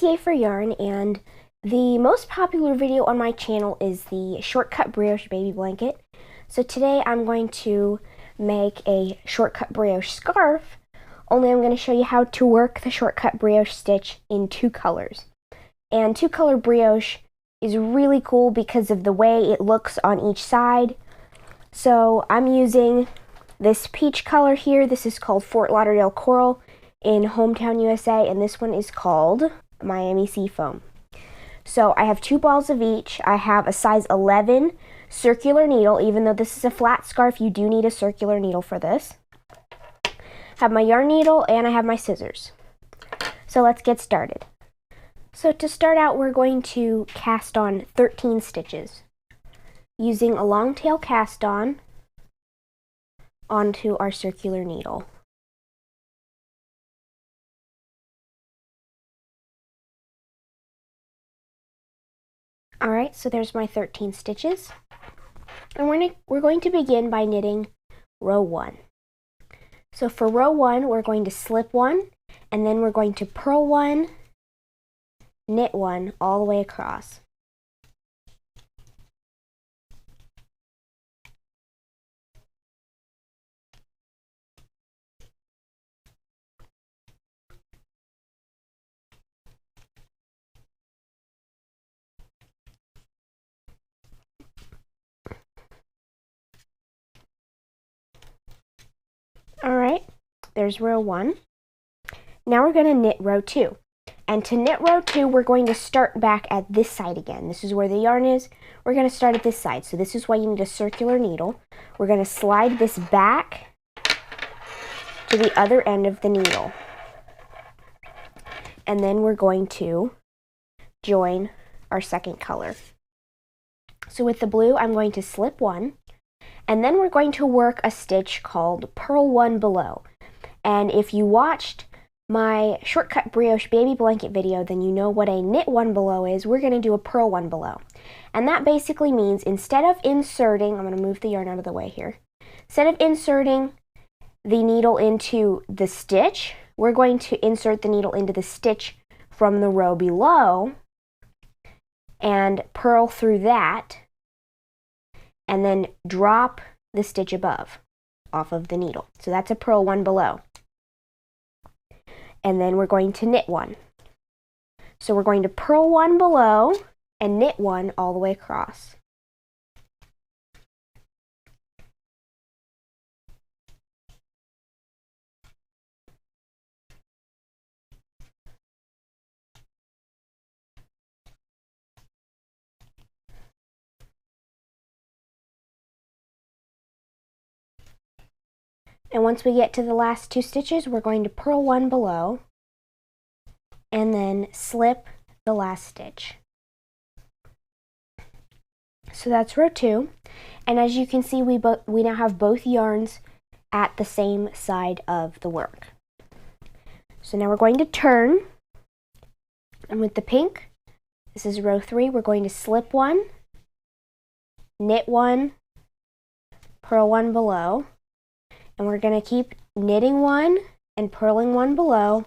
YayForYarn, and the most popular video on my channel is the shortcut brioche baby blanket. So today I'm going to make a shortcut brioche scarf, only I'm going to show you how to work the shortcut brioche stitch in two colors. And two color brioche is really cool because of the way it looks on each side. So I'm using this peach color here. This is called Fort Lauderdale Coral in Hometown, USA, and this one is called Miami Seafoam. So I have two balls of each. I have a size 11 circular needle. Even though this is a flat scarf, you do need a circular needle for this. I have my yarn needle and I have my scissors. So let's get started. So to start out, we're going to cast on 13 stitches using a long tail cast on onto our circular needle. Alright, so there's my 13 stitches. And we're going to begin by knitting row 1. So for row 1, we're going to slip 1, and then we're going to purl 1, knit 1 all the way across. Alright, there's row 1. Now we're going to knit row 2. And to knit row 2, we're going to start back at this side again. This is where the yarn is. We're going to start at this side. So this is why you need a circular needle. We're going to slide this back to the other end of the needle. And then we're going to join our second color. So with the blue, I'm going to slip 1. And then we're going to work a stitch called purl 1 below. And if you watched my shortcut brioche baby blanket video, then you know what a knit 1 below is. We're going to do a purl 1 below. And that basically means instead of inserting, I'm going to move the yarn out of the way here. Instead of inserting the needle into the stitch, we're going to insert the needle into the stitch from the row below and purl through that, and then drop the stitch above off of the needle. So that's a purl 1 below. And then we're going to knit 1. So we're going to purl 1 below and knit 1 all the way across. And once we get to the last 2 stitches, we're going to purl 1 below and then slip the last stitch. So that's row 2. And as you can see, we now have both yarns at the same side of the work. So now we're going to turn, and with the pink, this is row 3, we're going to slip 1, knit 1, purl 1 below. And we're going to keep knitting 1 and purling 1 below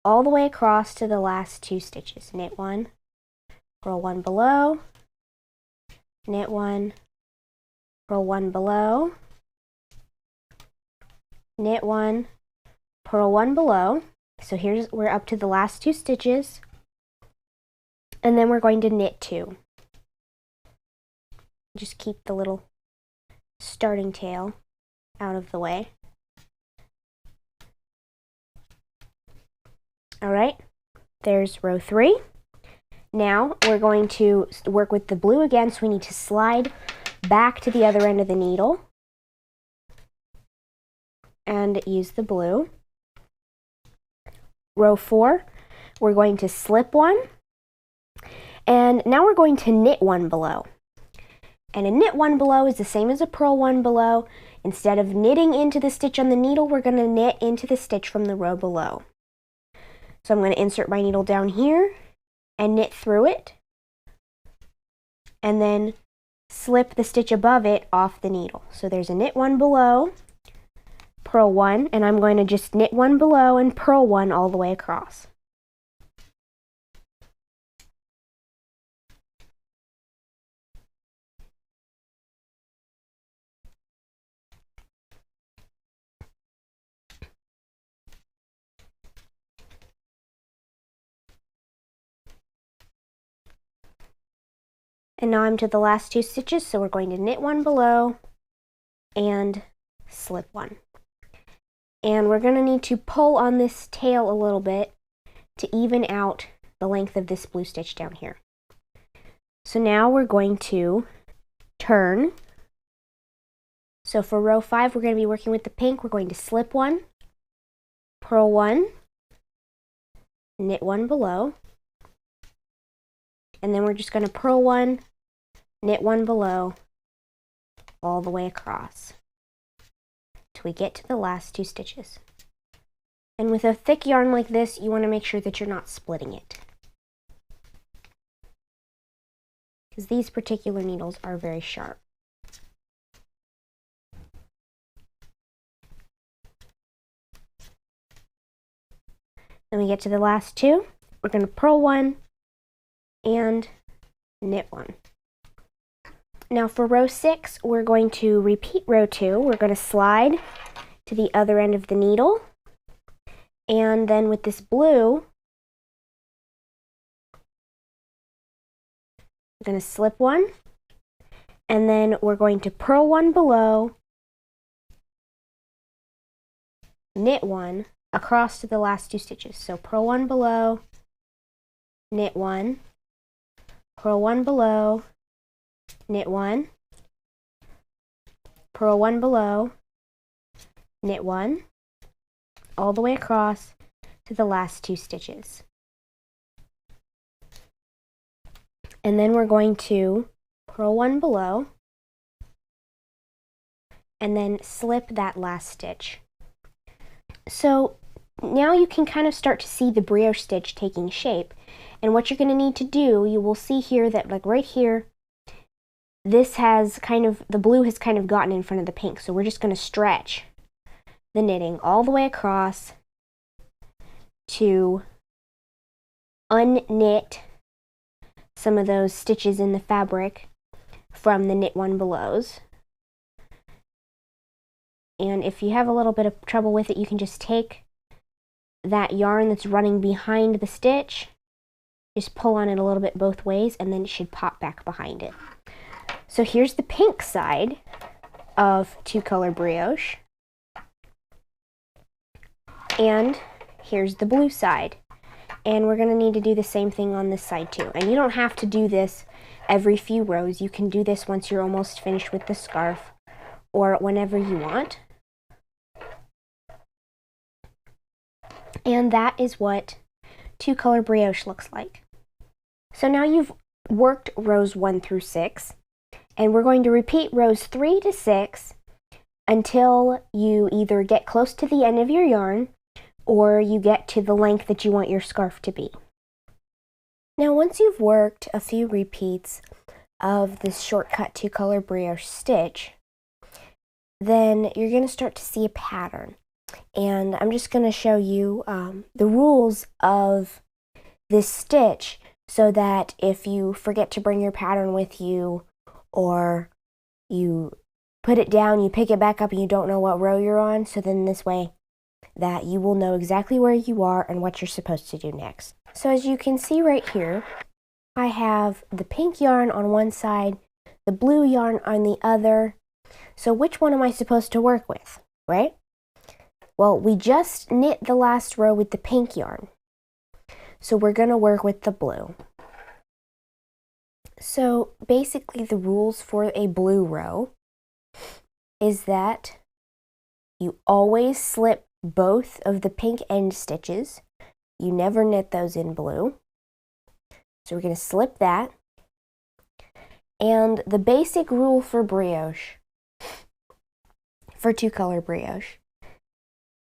all the way across to the last 2 stitches. Knit 1, purl 1 below, knit 1, purl 1 below, knit 1, purl 1 below. So we're up to the last 2 stitches, and then we're going to knit 2. Just keep the little starting tail out of the way. Alright, there's row 3. Now we're going to work with the blue again, so we need to slide back to the other end of the needle and use the blue. Row 4, we're going to slip 1, and now we're going to knit 1 below. And a knit 1 below is the same as a purl 1 below. Instead of knitting into the stitch on the needle, we're going to knit into the stitch from the row below. So I'm going to insert my needle down here and knit through it, and then slip the stitch above it off the needle. So there's a knit 1 below, purl 1, and I'm going to just knit 1 below and purl 1 all the way across. And now I'm to the last 2 stitches, so we're going to knit 1 below and slip 1. And we're going to need to pull on this tail a little bit to even out the length of this blue stitch down here. So now we're going to turn. So for row 5, we're going to be working with the pink. We're going to slip 1, purl 1, knit 1 below, and then we're just going to purl 1, knit 1 below, all the way across till we get to the last 2 stitches. And with a thick yarn like this, you want to make sure that you're not splitting it, because these particular needles are very sharp. Then we get to the last 2, we're going to purl 1 and knit 1. Now for row 6, we're going to repeat row 2. We're going to slide to the other end of the needle, and then with this blue, we're going to slip 1, and then we're going to purl 1 below, knit 1, across to the last 2 stitches. So purl 1 below, knit 1, purl 1 below, knit 1, purl 1 below, knit 1, all the way across to the last 2 stitches. And then we're going to purl 1 below and then slip that last stitch. So now you can kind of start to see the brioche stitch taking shape. And what you're going to need to do, you will see here that like right here, this has kind of, the blue has kind of gotten in front of the pink. So we're just going to stretch the knitting all the way across to unknit some of those stitches in the fabric from the knit 1 belows. And if you have a little bit of trouble with it, you can just take that yarn that's running behind the stitch, just pull on it a little bit both ways, and then it should pop back behind it. So here's the pink side of 2-color brioche, and here's the blue side. And we're going to need to do the same thing on this side too. And you don't have to do this every few rows. You can do this once you're almost finished with the scarf or whenever you want. And that is what 2-color brioche looks like. So now you've worked rows 1 through 6, and we're going to repeat rows 3 to 6 until you either get close to the end of your yarn or you get to the length that you want your scarf to be. Now once you've worked a few repeats of this shortcut 2-color brioche stitch, then you're going to start to see a pattern. And I'm just going to show you the rules of this stitch so that if you forget to bring your pattern with you, or you put it down, you pick it back up and you don't know what row you're on, so then this way that you will know exactly where you are and what you're supposed to do next. So as you can see right here, I have the pink yarn on one side, the blue yarn on the other. So which one am I supposed to work with, right? Well, we just knit the last row with the pink yarn, so we're going to work with the blue. So basically the rules for a blue row is that you always slip both of the pink end stitches. You never knit those in blue. So we're going to slip that. And the basic rule for brioche, for 2-color brioche,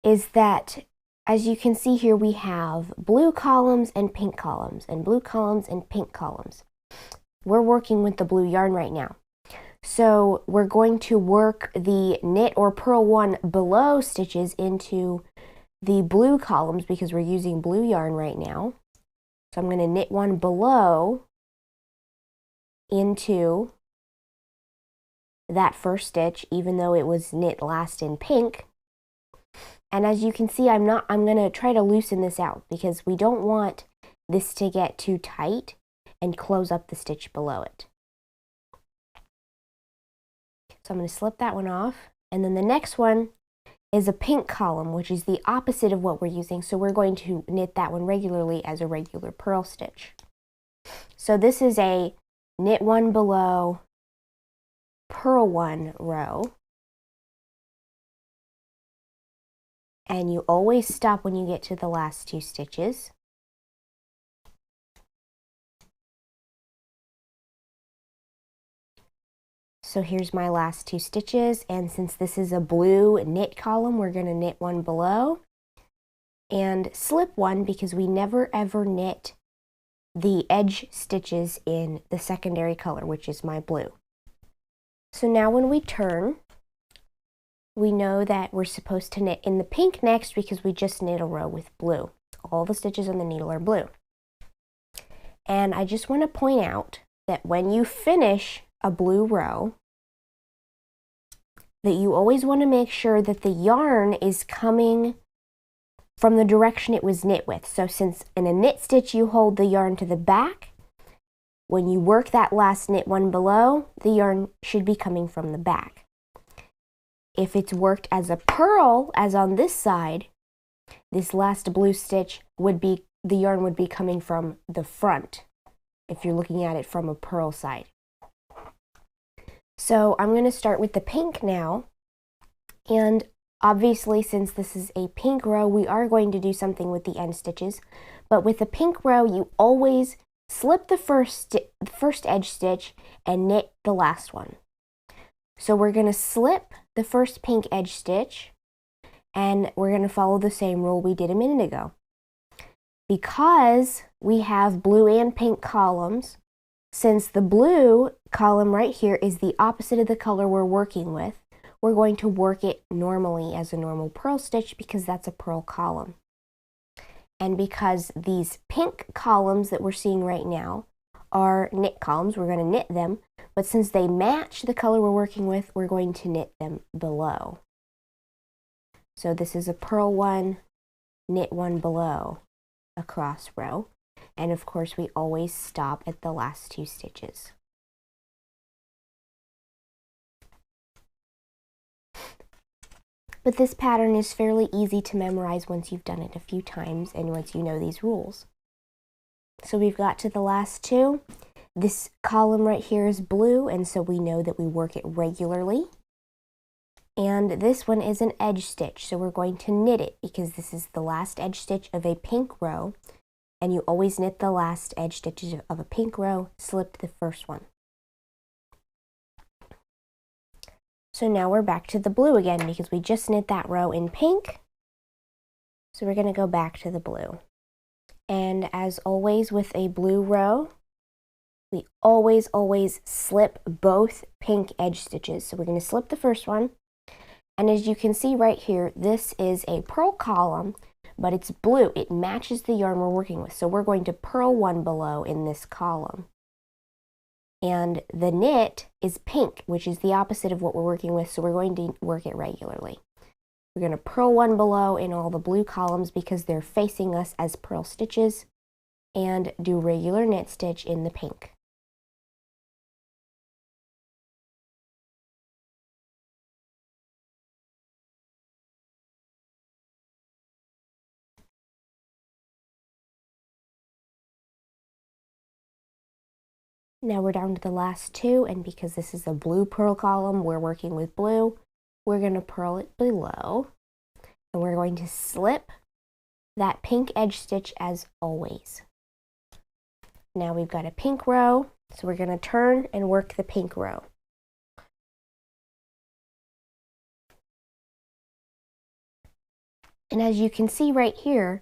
is that, as you can see here, we have blue columns and pink columns, and blue columns and pink columns. We're working with the blue yarn right now. So we're going to work the knit or purl 1 below stitches into the blue columns because we're using blue yarn right now. So I'm going to knit 1 below into that first stitch, even though it was knit last in pink. And as you can see, I'm going to try to loosen this out because we don't want this to get too tight and close up the stitch below it. So I'm going to slip that one off. And then the next one is a pink column, which is the opposite of what we're using. So we're going to knit that one regularly as a regular purl stitch. So this is a knit one below, purl one row. And you always stop when you get to the last 2 stitches. So here's my last 2 stitches, and since this is a blue knit column, we're going to knit one below and slip one because we never ever knit the edge stitches in the secondary color, which is my blue. So now when we turn, we know that we're supposed to knit in the pink next because we just knit a row with blue. All the stitches on the needle are blue. And I just want to point out that when you finish a blue row, that you always want to make sure that the yarn is coming from the direction it was knit with. So since in a knit stitch you hold the yarn to the back, when you work that last knit one below, the yarn should be coming from the back. If it's worked as a purl, as on this side, this last blue stitch would be, the yarn would be coming from the front, if you're looking at it from a purl side. So I'm going to start with the pink now, and obviously since this is a pink row, we are going to do something with the end stitches, but with the pink row, you always slip the first edge stitch and knit the last one. So we're going to slip the first pink edge stitch, and we're going to follow the same rule we did a minute ago. Because we have blue and pink columns, since the blue column right here is the opposite of the color we're working with, we're going to work it normally as a normal purl stitch because that's a purl column. And because these pink columns that we're seeing right now are knit columns, we're going to knit them, but since they match the color we're working with, we're going to knit them below. So this is a purl one, knit one below, across row. And of course, we always stop at the last 2 stitches. But this pattern is fairly easy to memorize once you've done it a few times and once you know these rules. So we've got to the last 2. This column right here is blue, and so we know that we work it regularly. And this one is an edge stitch, so we're going to knit it because this is the last edge stitch of a pink row. And you always knit the last edge stitches of a pink row, slip the first one. So now we're back to the blue again because we just knit that row in pink. So we're going to go back to the blue. And as always with a blue row, we always slip both pink edge stitches. So we're going to slip the first one. And as you can see right here, this is a purl column, but it's blue. It matches the yarn we're working with. So we're going to purl one below in this column. And the knit is pink, which is the opposite of what we're working with, so we're going to work it regularly. We're going to purl one below in all the blue columns because they're facing us as purl stitches, and do regular knit stitch in the pink. Now we're down to the last 2, and because this is a blue purl column, we're working with blue, we're going to purl it below, and we're going to slip that pink edge stitch as always. Now we've got a pink row, so we're going to turn and work the pink row. And as you can see right here,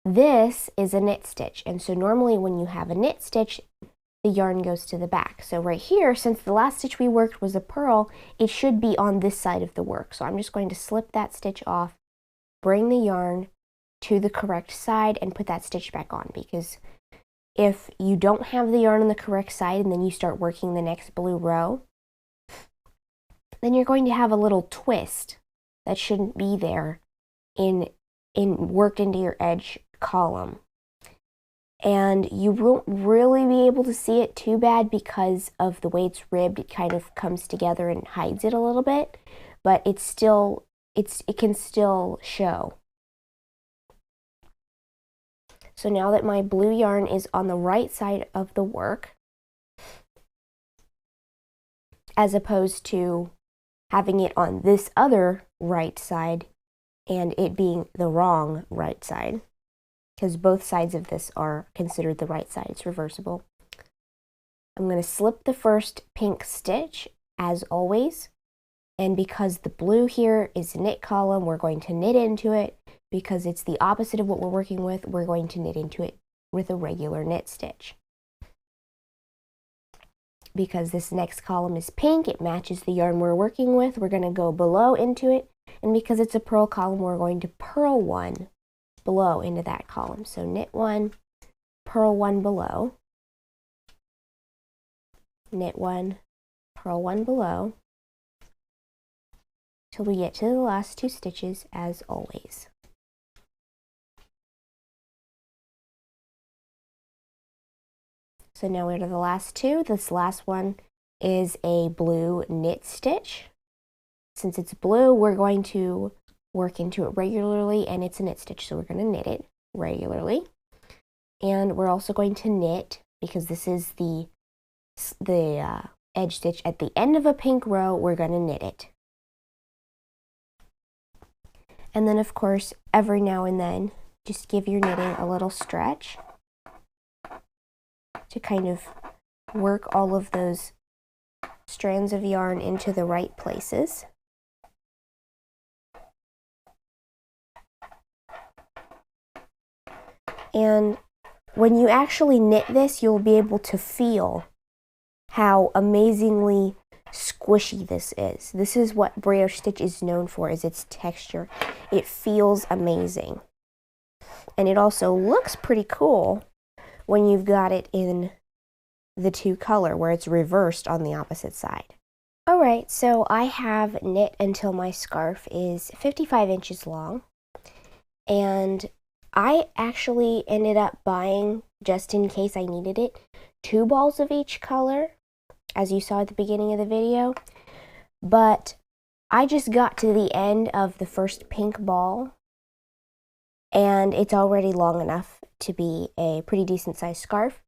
this is a knit stitch, and so normally when you have a knit stitch, the yarn goes to the back. So right here, since the last stitch we worked was a purl, it should be on this side of the work. So I'm just going to slip that stitch off, bring the yarn to the correct side, and put that stitch back on, because if you don't have the yarn on the correct side and then you start working the next blue row, then you're going to have a little twist that shouldn't be there in worked into your edge column. and you won't really be able to see it too bad because of the way it's ribbed. It kind of comes together and hides it a little bit, but it can still show. So now that my blue yarn is on the right side of the work, as opposed to having it on this other right side and it being the wrong right side, because both sides of this are considered the right side. It's reversible. I'm going to slip the first pink stitch as always, and because the blue here is a knit column, we're going to knit into it. Because it's the opposite of what we're working with, we're going to knit into it with a regular knit stitch. Because this next column is pink, it matches the yarn we're working with, we're going to go below into it, and because it's a purl column, we're going to purl one below into that column. So knit one, purl one below, knit one, purl one below, till we get to the last 2 stitches as always. So now we're to the last 2. This last one is a blue knit stitch. Since it's blue, we're going to work into it regularly, and it's a knit stitch, so we're going to knit it regularly. And we're also going to knit, because this is the edge stitch at the end of a pink row, we're going to knit it. And then, of course, every now and then, just give your knitting a little stretch to kind of work all of those strands of yarn into the right places. And when you actually knit this, you'll be able to feel how amazingly squishy this is. This is what brioche stitch is known for, is its texture. It feels amazing. And it also looks pretty cool when you've got it in the 2 color where it's reversed on the opposite side. Alright, so I have knit until my scarf is 55 inches long, and I actually ended up buying, just in case I needed it, 2 balls of each color, as you saw at the beginning of the video, but I just got to the end of the first pink ball, and it's already long enough to be a pretty decent sized scarf.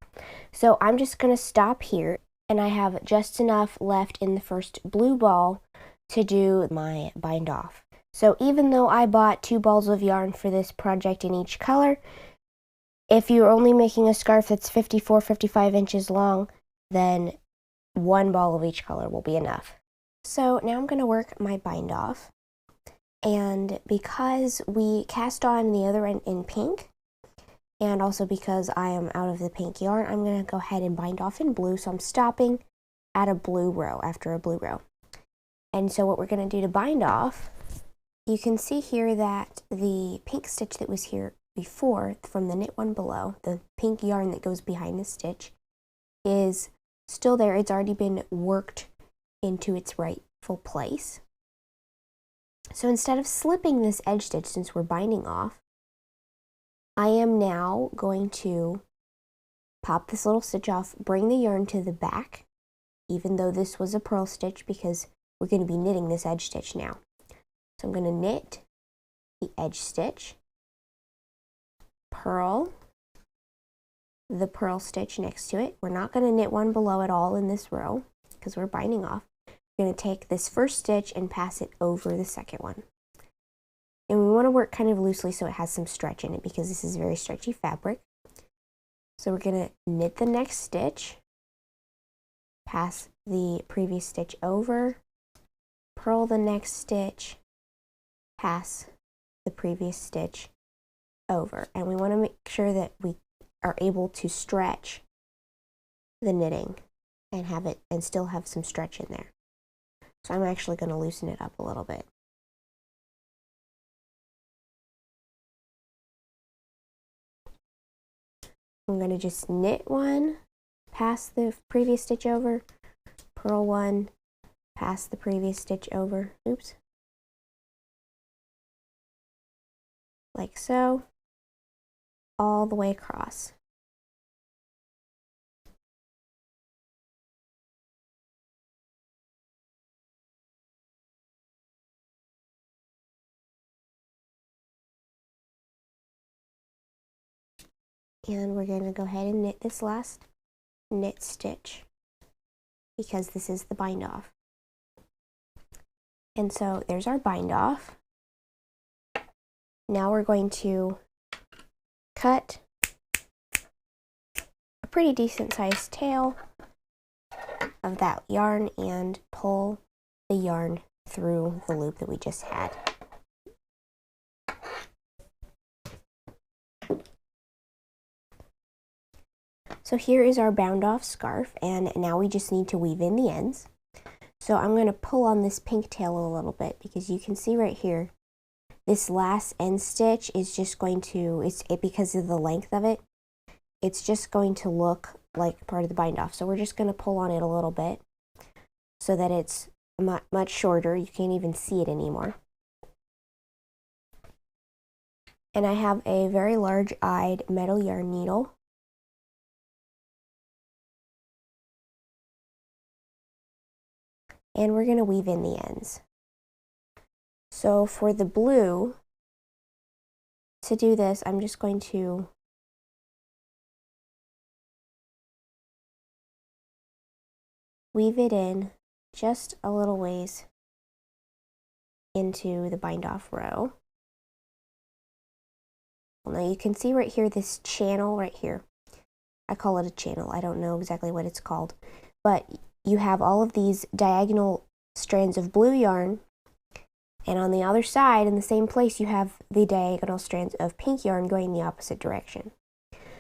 So I'm just going to stop here, and I have just enough left in the first blue ball to do my bind off. So even though I bought 2 balls of yarn for this project in each color, if you're only making a scarf that's 55 inches long, then 1 ball of each color will be enough. So now I'm going to work my bind off. And because we cast on the other end in pink, and also because I am out of the pink yarn, I'm going to go ahead and bind off in blue. So I'm stopping at a blue row, after a blue row. And so what we're going to do to bind off, you can see here that the pink stitch that was here before, from the knit one below, the pink yarn that goes behind the stitch, is still there. It's already been worked into its rightful place. So instead of slipping this edge stitch, since we're binding off, I am now going to pop this little stitch off, bring the yarn to the back, even though this was a purl stitch, because we're going to be knitting this edge stitch now. So I'm going to knit the edge stitch, purl the purl stitch next to it. We're not going to knit one below at all in this row because we're binding off. We're going to take this first stitch and pass it over the second one. And we want to work kind of loosely so it has some stretch in it, because this is very stretchy fabric. So we're going to knit the next stitch, pass the previous stitch over, purl the next stitch, pass the previous stitch over. And we want to make sure that we are able to stretch the knitting and have it and still have some stretch in there. So I'm actually going to loosen it up a little bit. I'm going to just knit one, pass the previous stitch over, purl one, pass the previous stitch over, oops, like so, all the way across. And we're going to go ahead and knit this last knit stitch because this is the bind off. And so there's our bind off. Now we're going to cut a pretty decent sized tail of that yarn and pull the yarn through the loop that we just had. So here is our bound off scarf, and now we just need to weave in the ends. So I'm going to pull on this pink tail a little bit because you can see right here, this last end stitch is just going to, because of the length of it, it's just going to look like part of the bind off. So we're just going to pull on it a little bit so that it's much shorter. You can't even see it anymore. And I have a very large-eyed metal yarn needle. And we're going to weave in the ends. So for the blue, to do this, I'm just going to weave it in just a little ways into the bind off row. Well, now you can see right here, this channel right here. I call it a channel. I don't know exactly what it's called, but you have all of these diagonal strands of blue yarn, and on the other side, in the same place, you have the diagonal strands of pink yarn going the opposite direction.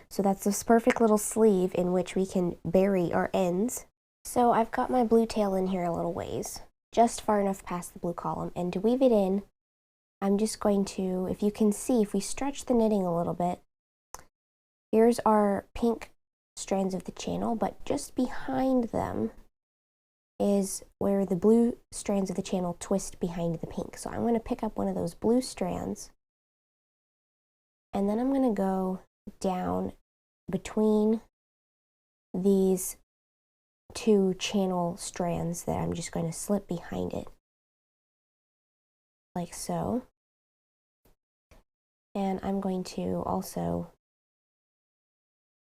So that's this perfect little sleeve in which we can bury our ends. So I've got my blue tail in here a little ways, just far enough past the blue column, and to weave it in, I'm just going to, if you can see, if we stretch the knitting a little bit, here's our pink strands of the channel, but just behind them is where the blue strands of the channel twist behind the pink. So I'm going to pick up one of those blue strands, and then I'm going to go down between these two channel strands that I'm just going to slip behind it, like so. And I'm going to also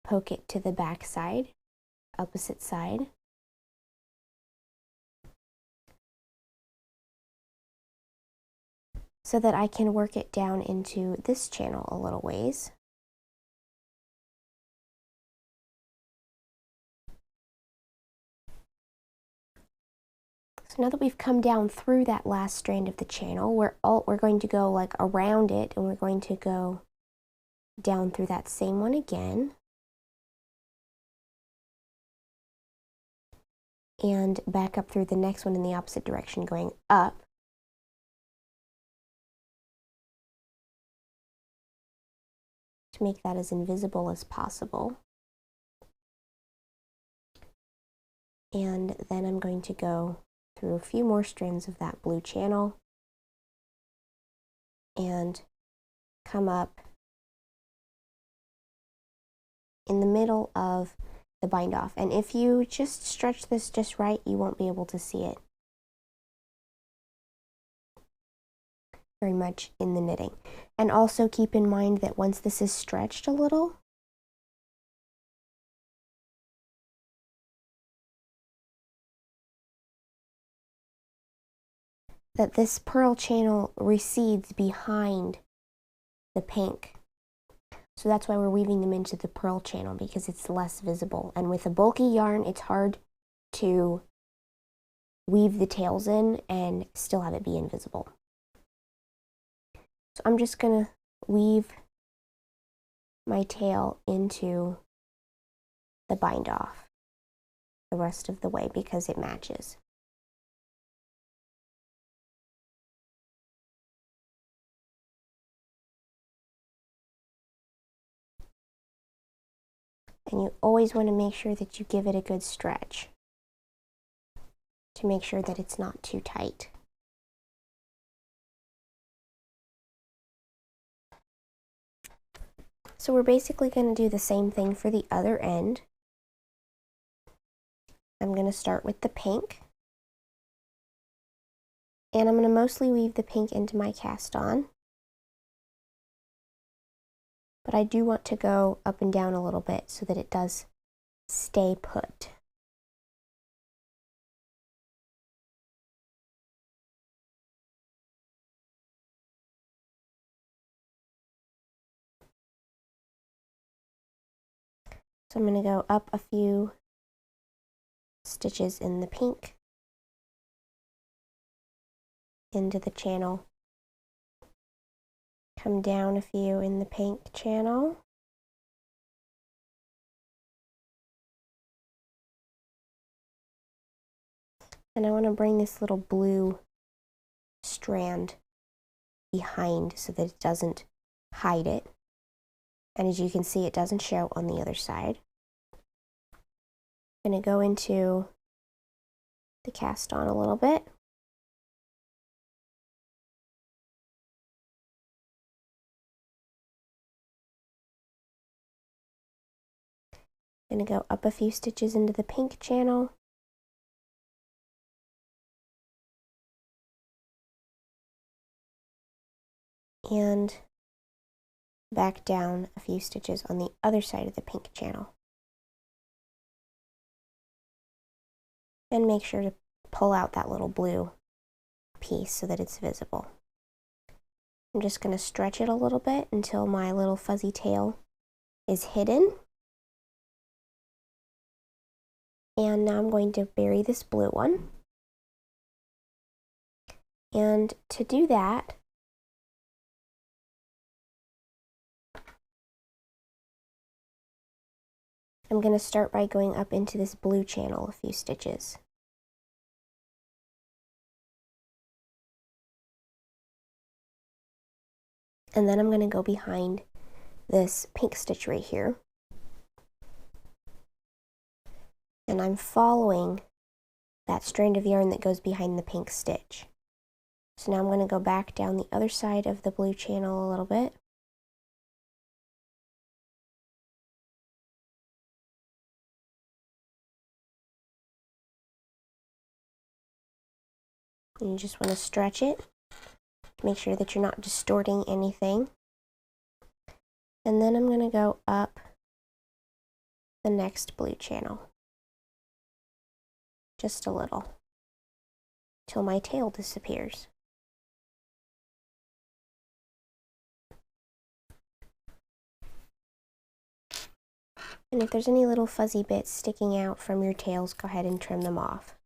poke it to the back side, opposite side. So that I can work it down into this channel a little ways. So now that we've come down through that last strand of the channel, we're going to go like around it, and we're going to go down through that same one again. And back up through the next one in the opposite direction, going up. To make that as invisible as possible. And then I'm going to go through a few more strands of that blue channel and come up in the middle of the bind off. And if you just stretch this just right, you won't be able to see it very much in the knitting. And also keep in mind that once this is stretched a little, that this purl channel recedes behind the pink. So that's why we're weaving them into the purl channel, because it's less visible. And with a bulky yarn, it's hard to weave the tails in and still have it be invisible. So I'm just going to weave my tail into the bind off the rest of the way because it matches. And you always want to make sure that you give it a good stretch to make sure that it's not too tight. So we're basically going to do the same thing for the other end. I'm going to start with the pink. And I'm going to mostly weave the pink into my cast on. but I do want to go up and down a little bit so that it does stay put. So I'm going to go up a few stitches in the pink into the channel, come down a few in the pink channel, and I want to bring this little blue strand behind so that it doesn't hide it. And as you can see, it doesn't show on the other side. I'm going to go into the cast on a little bit. I'm going to go up a few stitches into the pink channel. And back down a few stitches on the other side of the pink channel. And make sure to pull out that little blue piece so that it's visible. I'm just going to stretch it a little bit until my little fuzzy tail is hidden. And now I'm going to bury this blue one. And to do that, I'm going to start by going up into this blue channel a few stitches. And then I'm going to go behind this pink stitch right here. And I'm following that strand of yarn that goes behind the pink stitch. So now I'm going to go back down the other side of the blue channel a little bit. And you just want to stretch it. Make sure that you're not distorting anything. And then I'm going to go up the next blue channel. Just a little. Till my tail disappears. And if there's any little fuzzy bits sticking out from your tails, go ahead and trim them off.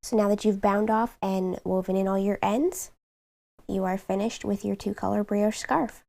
So now that you've bound off and woven in all your ends, you are finished with your 2-color brioche scarf.